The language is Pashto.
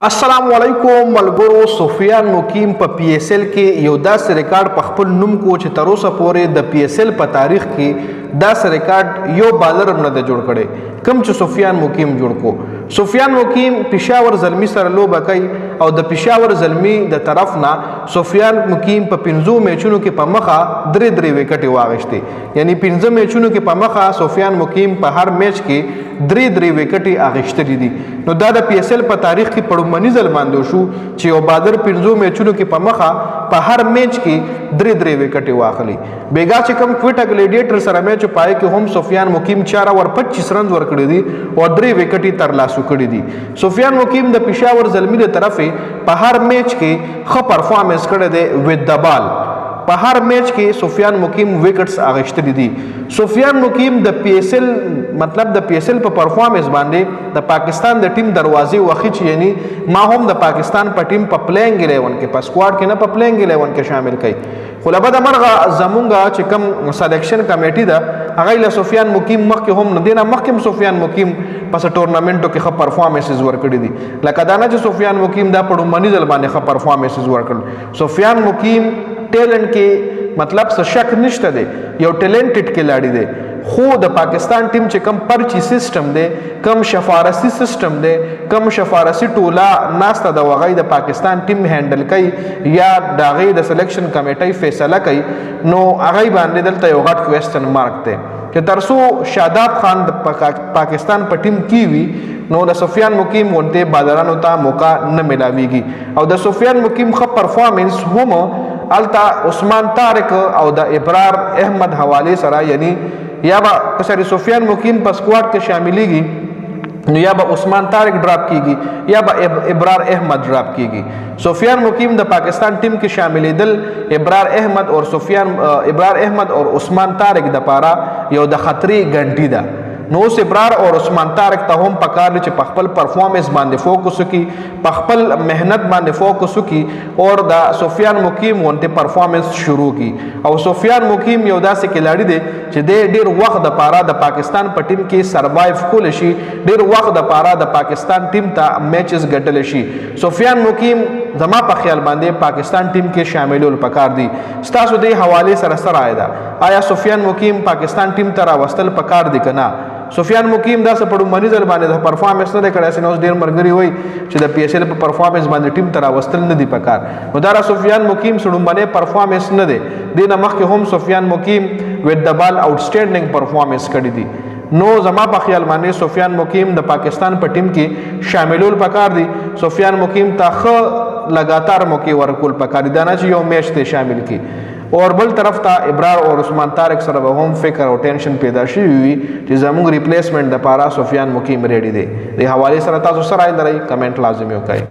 السلام علیکم ملګرو. صفیان مقیم په پی ایس ایل کې یو داسې ریکارډ په خپل نوم کو چې تر اوسه پورې د پی ایس ایل په تاریخ کې داسې ریکارډ یو بالر هم نه دی جوړ کړی کوم چې صفیان مقیم جوړ کو. صفیان مقیم پېښور زلمی سره لوبه کوي او د پېښور زلمی د طرف نه صفیان مقیم په 15 میچونو کې په مخه درې وکټې واغشتې، یعنی 15 میچونو کې په مخه صفیان مقیم په هر میچ کې درې وکټې اغشتلې دي. نو دا د پی ایس ایل په تاریخ کې پړومنی ځل باندې شو چې یو بالر 15 میچونو کې په مخه په هر میچ کې درې وکټې واخلي. بیګا چې کوم کوټا ګلیډیټر سره میچ پای کې هم صفیان مقیم 4 اوور 25 رنز ورکړي دي او 3 وکټې ترلاسه کړي دي. صفیان مقیم د پېښور زلمی د طرفه په هر میچ کې ښه پرفارمنس کړی دی وذ د بال. په هر میچ کې صفیان مقیم وکټس اغشتلي دي. صفیان مقیم د پی ایس ایل مطلب د پی ایس ایل په پرفارمنس باندې د پاکستان د ټیم دروازې وخی، یعنی ما هم د پاکستان په ټیم په پلینګ 11 کې په سکواډ کې نه په پلینګ 11 کې شامل کړي. خو لبد مرغه زمونږه چې کوم سلیکشن کمیټي ده هغه له صفیان مقیم مخکې هم نه دینه مخکې صفیان مقیم پس ټورنامنټو کې ښه پرفارمنسز ورکړي دي. لکه دا نه چې صفیان مقیم دا پړومنی ځل باندې ښه پرفارمنسز ورکړل. صفیان مقیم ټیلنٹ کې مطلب څه شک نشته دی، یو ټیلنټډ کلاړی دی، خو د پاکستان ټیم چې کم پرچی سیستم دی، کم شفارسی سیستم دی، کم شفارسی ټولا ناسته د وغی د پاکستان ټیم هندل کوي یا د غي د سلیکشن کمیټي فیصله کوي، نو هغه باندې دلته یو غټ کوېسچن مارک دی چې ترسو شاداب خان د پاکستان په ټیم کې وي نو د صفیان مقیم ورته بالرانو ته موقع نه ملاويږي. او د صفیان مقیم ښه پرفارمنس هم التا عثمان طارق او د ابرار احمد حواله سره، یعنی یا به کسری صفیان مقیم په سکواډ کې شاملېږي نو یا به عثمان طارق ډراپ کیږي یا به ابرار احمد ډراپ کیږي. صفیان مقیم د پاکستان ټیم کې شاملېدل ابرار احمد اور عثمان طارق د پاره یو د خطرې ګنټي ده. نو اوس ابرار اور عثمان طارق ته هم پکار دي چې په خپل پرفارمنس باندې فوکس وکړي، په خپل مهنت باندې فوکس وکړي او د صفیان مقیم ونته پرفارمنس شروع کړي. او صفیان مقیم یو داسې کلاړی دی چې د ډیر وخت د پاره د پاکستان په ټیم کې سروایو کول شي، ډیر وخت د پاره د پاکستان ټیم ته میچز ګټل شي. صفیان مقیم زما په خیال باندې پاکستان ټیم کې شاملول پکار دي. ستاسو د حواله سره سره آیدا آیا صفیان مقیم پاکستان ټیم ته راوستل پکار دي کنه؟ صفیان مقیم دا سپړو منیزل باندې د پرفارمنس نه کړی سينوس ډیر مرګري وای چې د پی ایس ایل په پرفارمنس باندې ټیم ته راوستل نه دی پکار. نو دا صفیان مقیم سړو باندې پرفارمنس نه دی دینه مخکې هم صفیان مقیم وذ د بال آوټسټینډینګ پرفارمنس کړی دی. نو زما په خیال باندې صفیان مقیم د پاکستان په ټیم کې شاملول پکار دي. صفیان مقیم ته خ لګاتار موقع ورکول پکار دي، دا نه چې یو میچ ته شامل کی. اور بل طرف ته ابرار اور عثمان طارق سره به هم فکر او ټینشن پیدا شي وي چې زموږ ریپلیسمنٹ د پاره صفیان مقیم ریډي دی. د حواله سره تاسو سره لري کمنٹ لازمي وکړئ.